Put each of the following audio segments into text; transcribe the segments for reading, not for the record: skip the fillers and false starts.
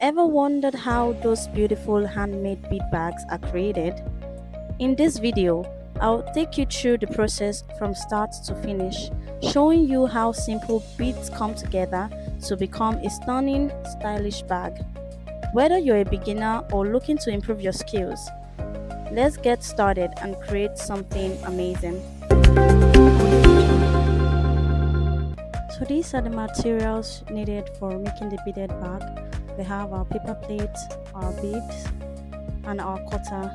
Ever wondered how those beautiful handmade bead bags are created? In this video, I'll take you through the process from start to finish, showing you how simple beads come together to become a stunning, stylish bag. Whether you're a beginner or looking to improve your skills, let's get started and create something amazing. So these are the materials needed for making the beaded bag. We have our paper plate, our beads, and our cutter.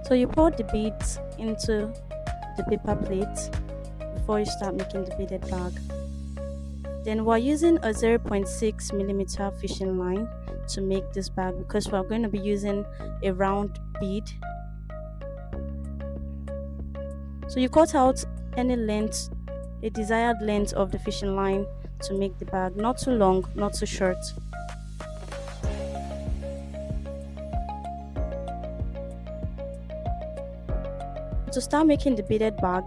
So you pour the beads into the paper plate before you start making the beaded bag. Then we're using a 0.6 millimeter fishing line to make this bag because we're going to be using a round bead. So you cut out any length, a desired length of the fishing line to make the bag, not too long, not too short. To start making the beaded bag,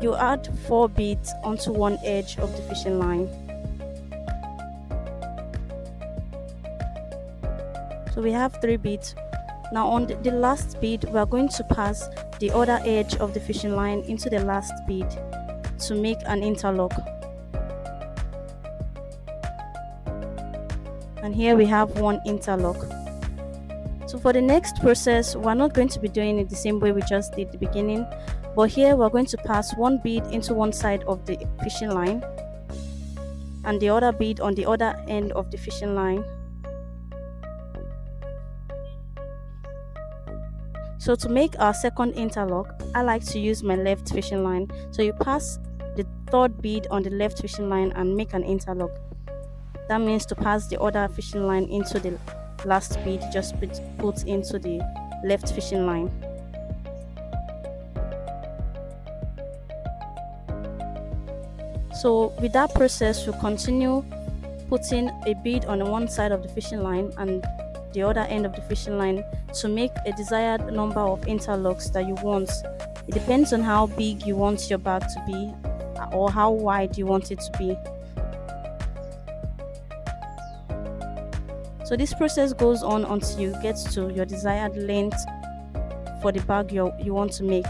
you add 4 beads onto one edge of the fishing line. So we have 3 beads. Now on the last bead, we are going to pass the other edge of the fishing line into the last bead to make an interlock. And here we have one interlock. So for the next process, we're not going to be doing it the same way we just did the beginning, but here we're going to pass one bead into one side of the fishing line and the other bead on the other end of the fishing line. So to make our second interlock, I like to use my left fishing line. So you pass the third bead on the left fishing line and make an interlock. That means to pass the other fishing line into the last bead, just put into the left fishing line. So with that process, you continue putting a bead on one side of the fishing line and the other end of the fishing line to make a desired number of interlocks that you want. It depends on how big you want your bag to be or how wide you want it to be. So this process goes on until you get to your desired length for the bag you want to make.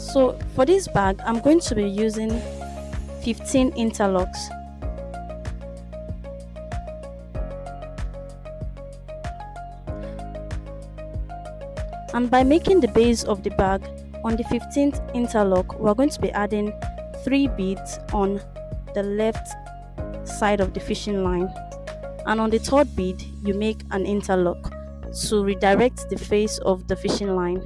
So for this bag, I'm going to be using 15 interlocks. And by making the base of the bag, on the 15th interlock, we're going to be adding 3 beads on the left side of the fishing line. And on the 3rd bead, you make an interlock to redirect the face of the fishing line,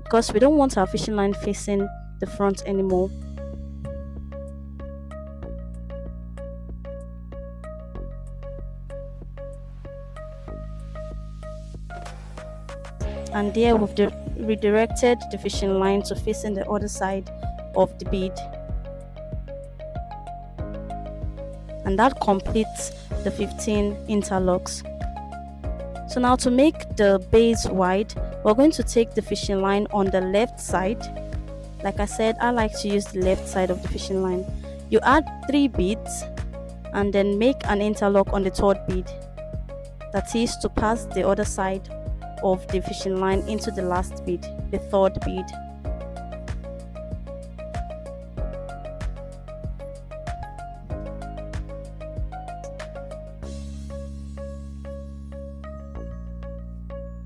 because we don't want our fishing line facing the front anymore. And there we've redirected the fishing line to facing the other side of the bead, and that completes the 15 interlocks. So now to make the base wide, we're going to take the fishing line on the left side. Like I said, I like to use the left side of the fishing line. You add 3 beads and then make an interlock on the 3rd bead, that is to pass the other side of the fishing line into the last bead, the 3rd bead.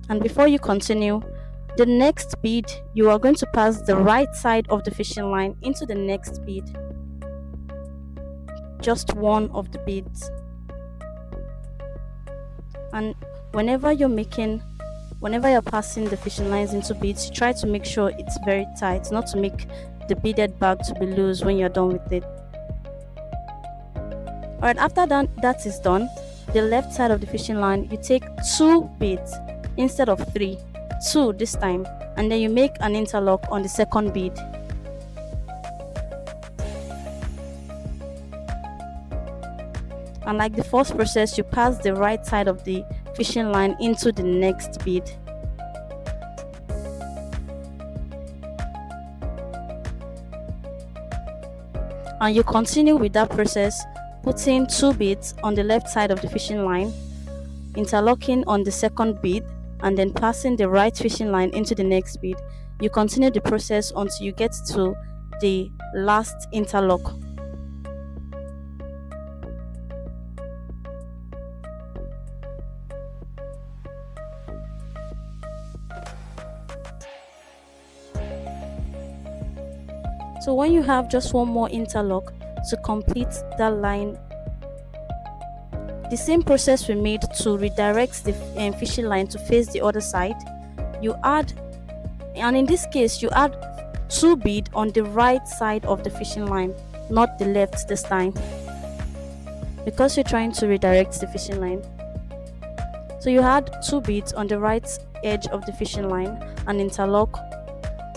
And before you continue, the next bead, you are going to pass the right side of the fishing line into the next bead, just one of the beads. And whenever you're passing the fishing lines into beads, try to make sure it's very tight, not to make the beaded bag to be loose when you're done with it. Alright, after that is done, the left side of the fishing line, you take 2 beads instead of 3, 2 this time, and then you make an interlock on the 2nd bead. And like the first process, you pass the right side of the fishing line into the next bead. And you continue with that process, putting 2 beads on the left side of the fishing line, interlocking on the 2nd bead, and then passing the right fishing line into the next bead. You continue the process until you get to the last interlock. So when you have just one more interlock to complete that line, the same process we made to redirect the fishing line to face the other side, you add, and in this case you add 2 beads on the right side of the fishing line, not the left this time, because you're trying to redirect the fishing line. So you add 2 beads on the right edge of the fishing line and interlock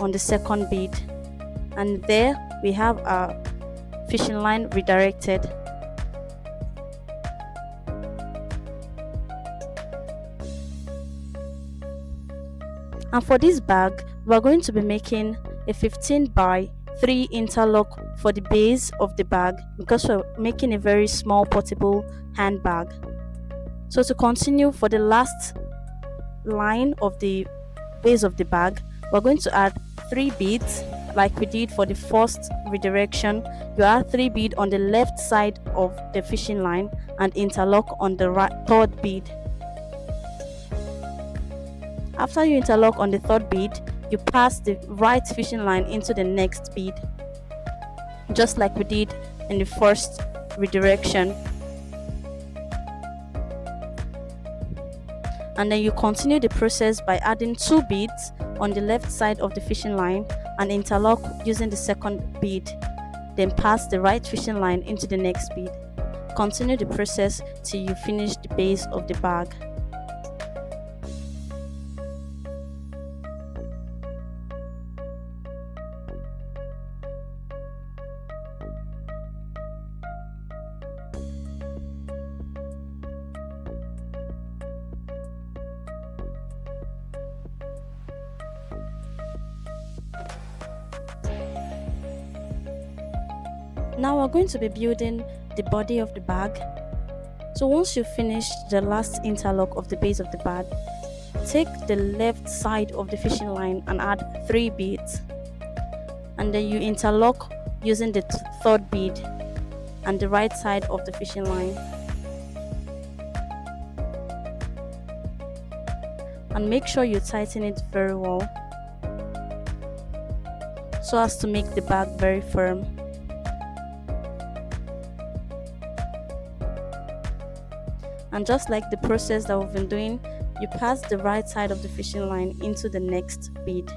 on the 2nd bead, and there we have our fishing line redirected. And for this bag, we're going to be making a 15 by 3 interlock for the base of the bag, because we're making a very small portable handbag. So to continue, for the last line of the base of the bag, we're going to add 3 beads like we did for the first redirection. You add 3 beads on the left side of the fishing line and interlock on the 3rd bead. After you interlock on the 3rd bead, you pass the right fishing line into the next bead, just like we did in the first redirection. And then you continue the process by adding 2 beads on the left side of the fishing line and interlock using the 2nd bead, then pass the right fishing line into the next bead. Continue the process till you finish the base of the bag. Now we're going to be building the body of the bag. So once you finish the last interlock of the base of the bag, take the left side of the fishing line and add 3 beads, and then you interlock using the third bead and the right side of the fishing line, and make sure you tighten it very well so as to make the bag very firm. And just like the process that we've been doing, you pass the right side of the fishing line into the next bead.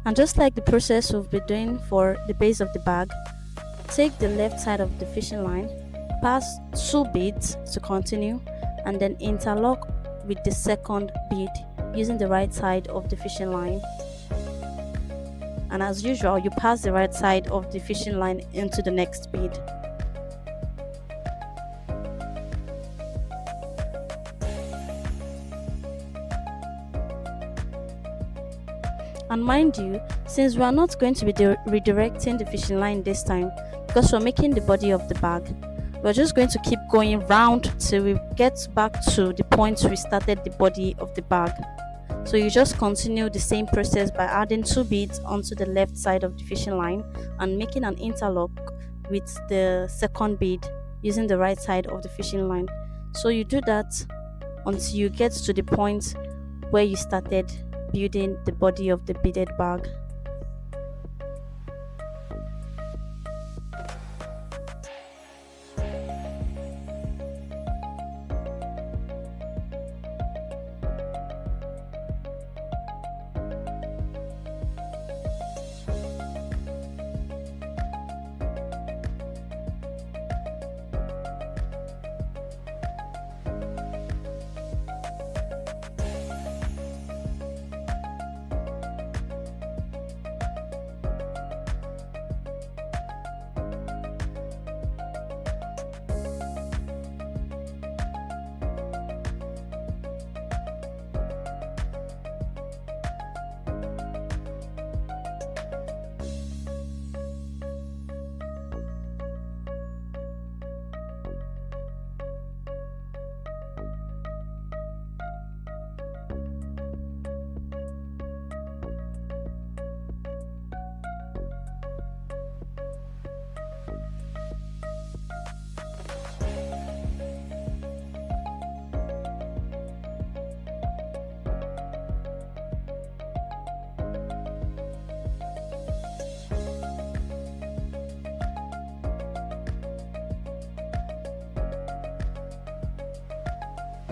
And just like the process we've been doing for the base of the bag, take the left side of the fishing line, pass 2 beads to continue, and then interlock with the second bead using the right side of the fishing line. And as usual, you pass the right side of the fishing line into the next bead. And mind you, since we are not going to be redirecting the fishing line this time, because we're making the body of the bag, we're just going to keep going round till we get back to the point we started the body of the bag. So you just continue the same process by adding 2 beads onto the left side of the fishing line and making an interlock with the second bead using the right side of the fishing line. So you do that until you get to the point where you started building the body of the beaded bag.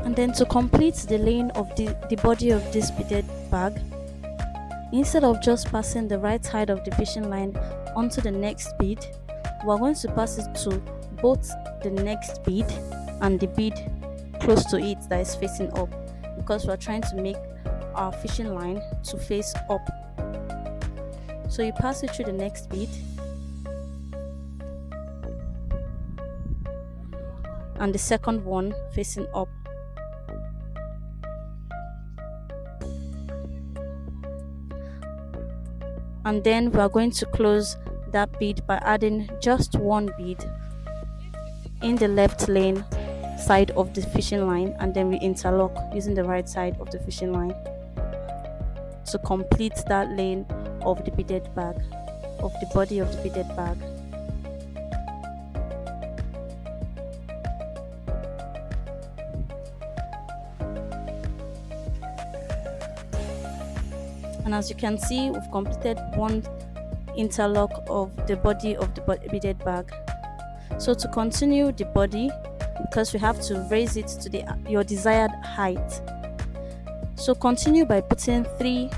And then to complete the laying of the body of this beaded bag, instead of just passing the right side of the fishing line onto the next bead, we're going to pass it to both the next bead and the bead close to it that is facing up, because we're trying to make our fishing line to face up. So you pass it through the next bead and the second one facing up. And then we are going to close that bead by adding just 1 bead in the left lane side of the fishing line, and then we interlock using the right side of the fishing line to complete that lane of the beaded bag, of the body of the beaded bag. And as you can see, we've completed 1 interlock of the body of the beaded bag. So to continue the body, because we have to raise it to your desired height, so continue by putting 3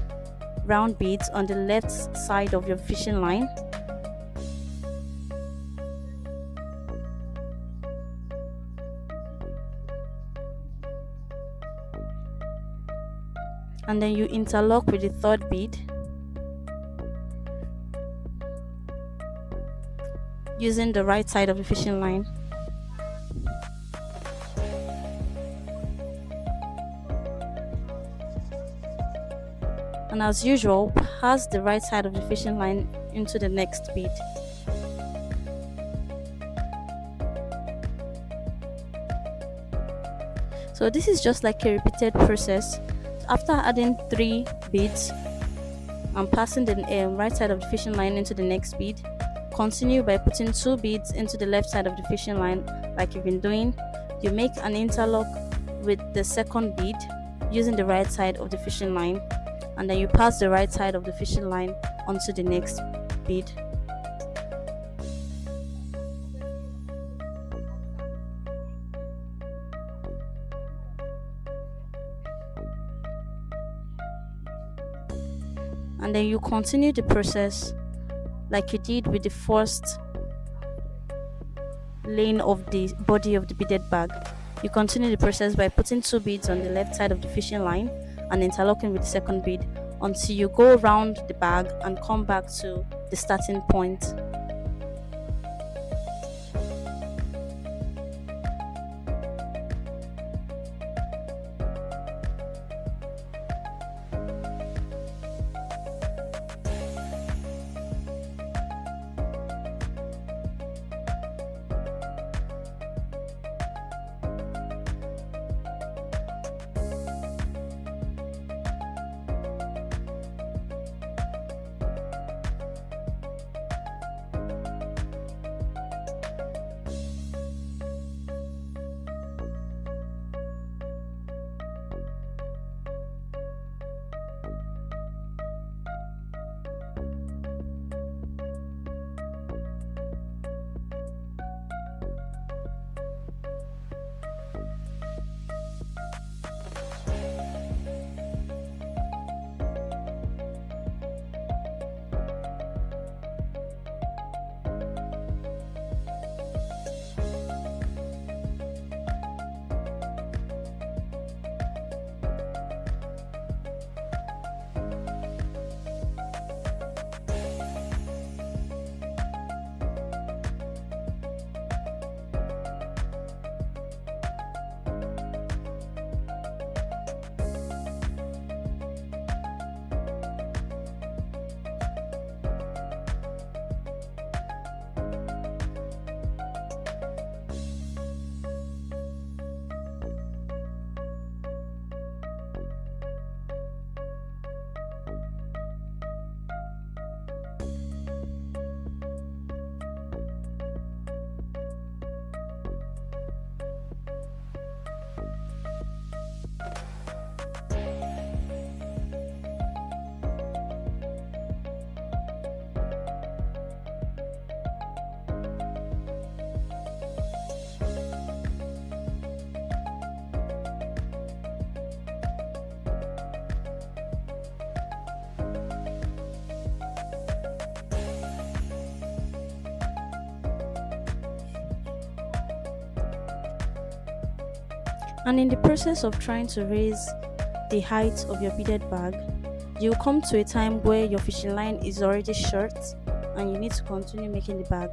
round beads on the left side of your fishing line, and then you interlock with the third bead using the right side of the fishing line. And as usual, pass the right side of the fishing line into the next bead. So this is just like a repeated process. After adding 3 beads and passing the right side of the fishing line into the next bead, continue by putting 2 beads into the left side of the fishing line like you've been doing. You make an interlock with the second bead using the right side of the fishing line, and then you pass the right side of the fishing line onto the next bead. And then you continue the process like you did with the first lane of the body of the beaded bag. You continue the process by putting 2 beads on the left side of the fishing line and interlocking with the second bead until you go around the bag and come back to the starting point. And in the process of trying to raise the height of your beaded bag, you'll come to a time where your fishing line is already short and you need to continue making the bag.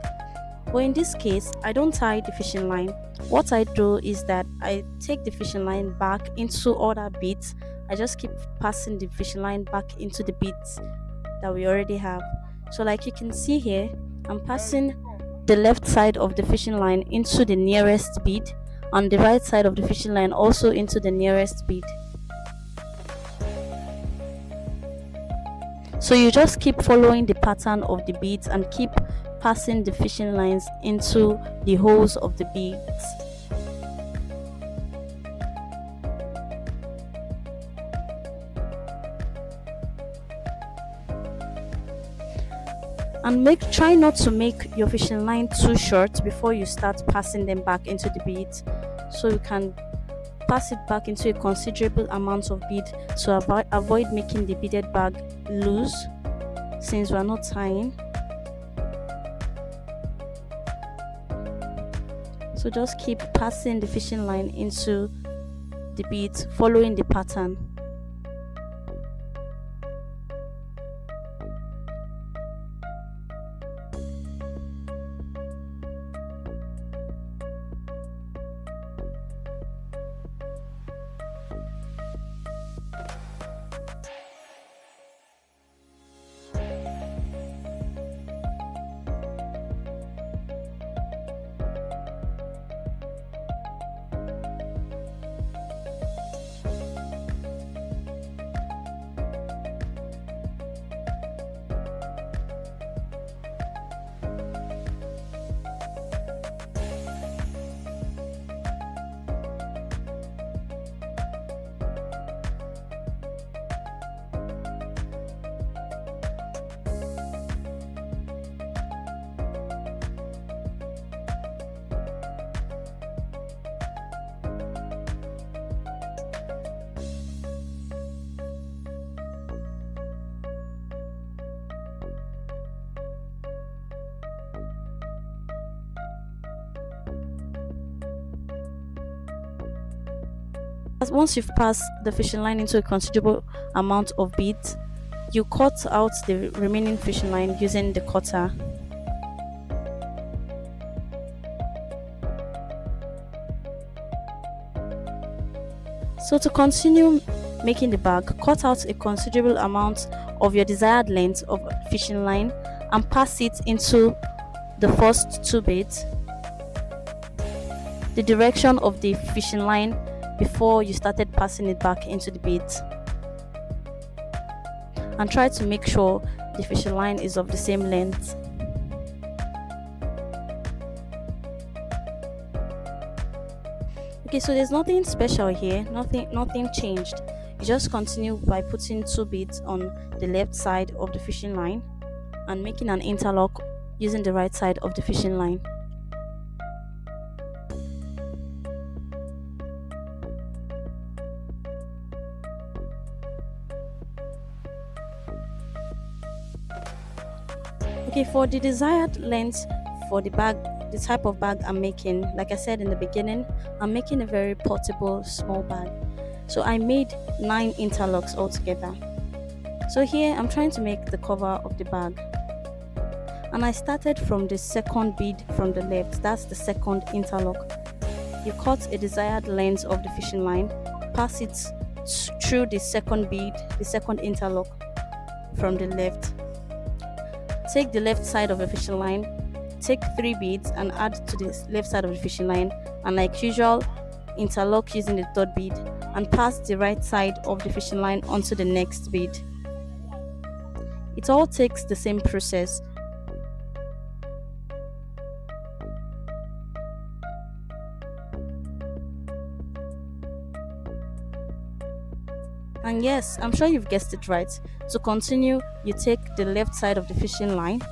But in this case, I don't tie the fishing line. What I do is that I take the fishing line back into other beads. I just keep passing the fishing line back into the beads that we already have. So like you can see here, I'm passing the left side of the fishing line into the nearest bead and the right side of the fishing line also into the nearest bead. So you just keep following the pattern of the beads and keep passing the fishing lines into the holes of the beads. And try not to make your fishing line too short before you start passing them back into the beads, so you can pass it back into a considerable amount of bead to avoid making the beaded bag loose since we are not tying. So just keep passing the fishing line into the beads, following the pattern. Once you've passed the fishing line into a considerable amount of beads, you cut out the remaining fishing line using the cutter. So to continue making the bag, cut out a considerable amount of your desired length of fishing line and pass it into the first two beads, the direction of the fishing line before you started passing it back into the beads, and try to make sure the fishing line is of the same length. Okay, so there's nothing special here, nothing changed. You just continue by putting two beads on the left side of the fishing line and making an interlock using the right side of the fishing line. Okay, for the desired length for the bag, the type of bag I'm making, like I said in the beginning, I'm making a very portable small bag. So I made 9 interlocks altogether. So here I'm trying to make the cover of the bag. And I started from the second bead from the left, that's the second interlock. You cut a desired length of the fishing line, pass it through the second bead, the second interlock from the left. Take the left side of the fishing line, take 3 beads and add to the left side of the fishing line, and like usual, interlock using the third bead and pass the right side of the fishing line onto the next bead. It all takes the same process. And yes, I'm sure you've guessed it right. To continue, you take the left side of the fishing line,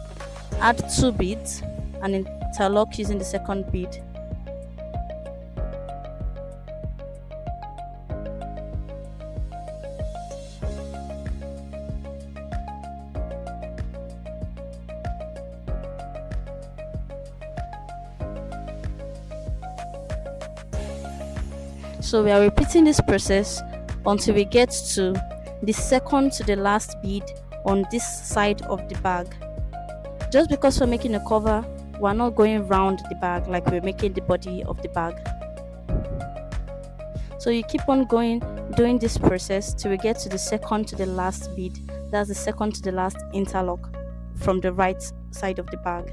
add 2 beads and interlock using the second bead. So we are repeating this process until we get to the second to the last bead on this side of the bag. Just because we're making a cover, we're not going round the bag like we're making the body of the bag. So you keep on doing this process till we get to the second to the last bead. That's the second to the last interlock from the right side of the bag.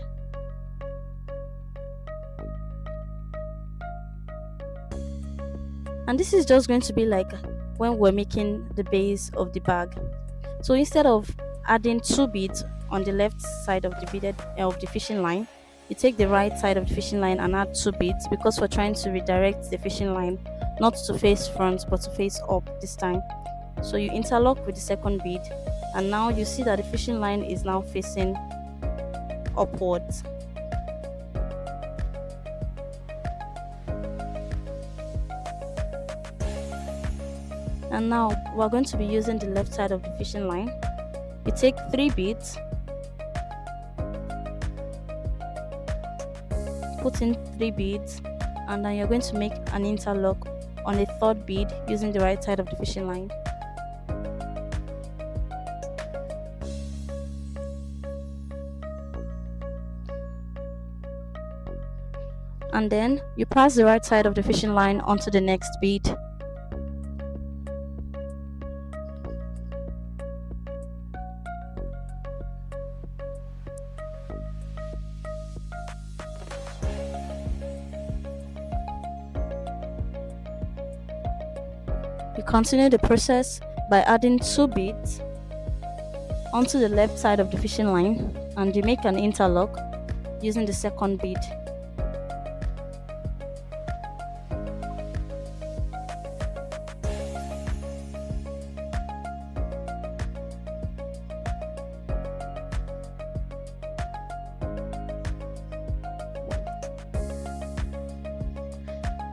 And this is just going to be like when we're making the base of the bag. So instead of adding 2 beads on the left side of the beaded of the fishing line, you take the right side of the fishing line and add 2 beads, because we're trying to redirect the fishing line not to face front but to face up this time. So you interlock with the second bead, and now you see that the fishing line is now facing upwards. And now we're going to be using the left side of the fishing line. You take 3 beads, put in 3 beads, and then you're going to make an interlock on the third bead using the right side of the fishing line. And then you pass the right side of the fishing line onto the next bead. You continue the process by adding 2 beads onto the left side of the fishing line, and you make an interlock using the second bead.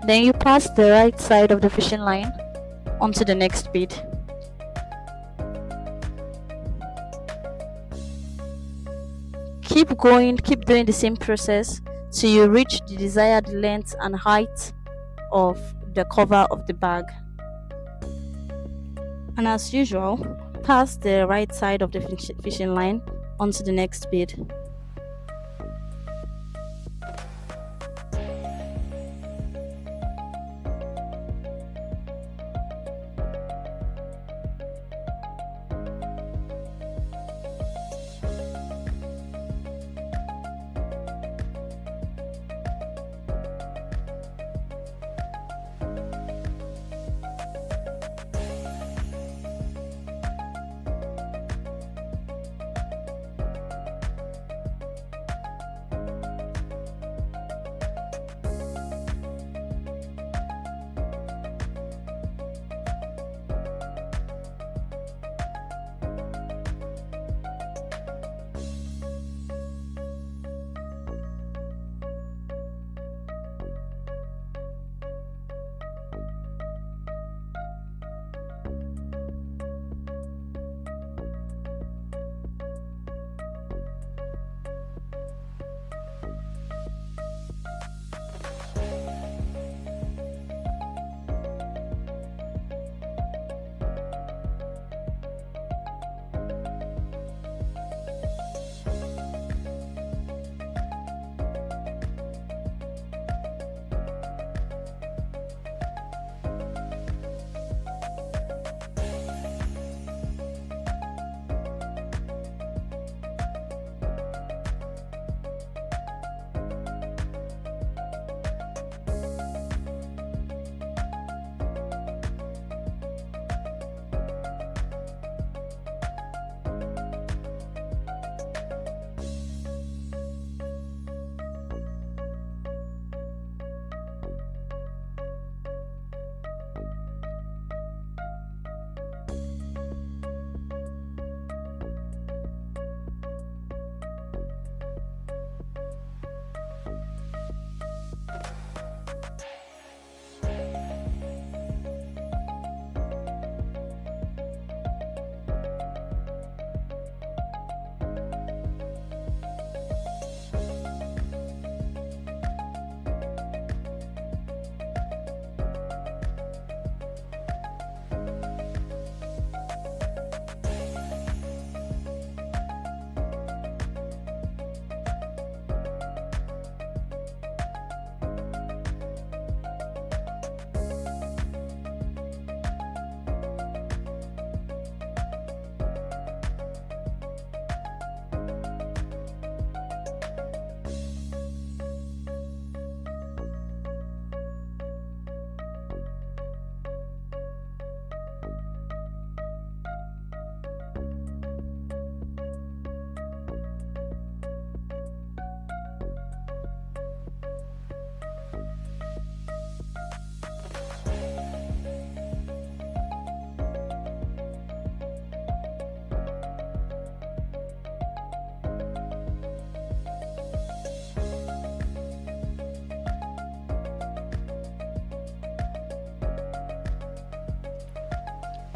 Then you pass the right side of the fishing line onto the next bead. Keep going, keep doing the same process till you reach the desired length and height of the cover of the bag. And as usual, pass the right side of the fishing line onto the next bead.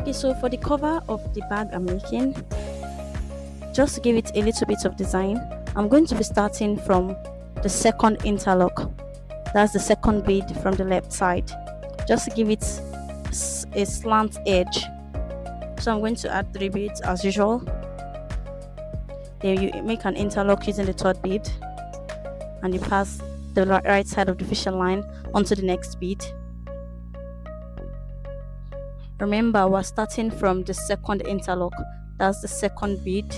Okay, so for the cover of the bag I'm making, just to give it a little bit of design, I'm going to be starting from the second interlock. That's the second bead from the left side, just to give it a slant edge. So I'm going to add 3 beads as usual. Then you make an interlock using the third bead, and you pass the right side of the fishing line onto the next bead. Remember, we're starting from the second interlock. That's the second bead.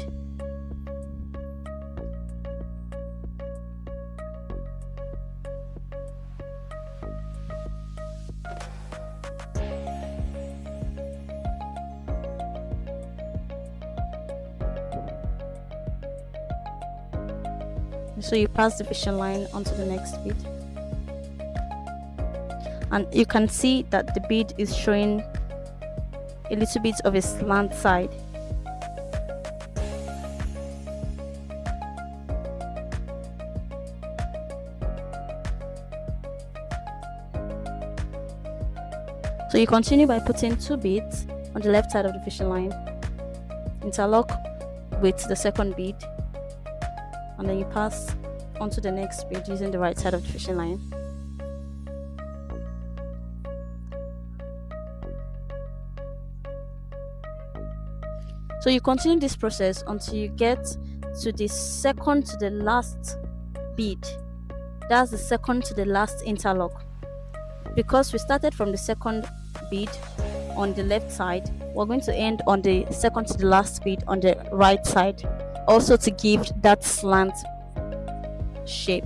So you pass the fishing line onto the next bead, and you can see that the bead is showing a little bit of a slant side. So you continue by putting 2 beads on the left side of the fishing line, interlock with the second bead, and then you pass onto the next bead using the right side of the fishing line. So you continue this process until you get to the second to the last bead. That's the second to the last interlock. Because we started from the second bead on the left side, we're going to end on the second to the last bead on the right side, also to give that slant shape.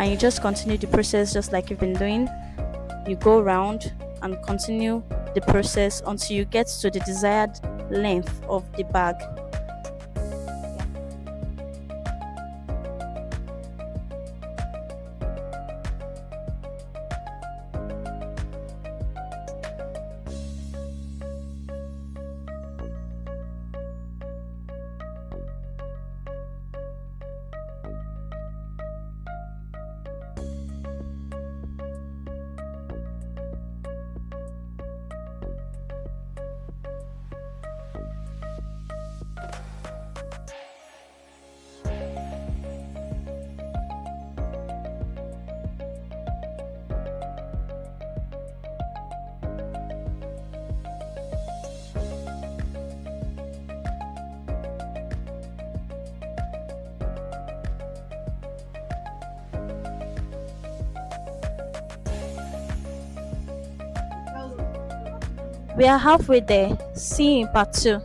And you just continue the process just like you've been doing. You go around and continue the process until you get to the desired length of the bag. We are halfway there. See you in part 2.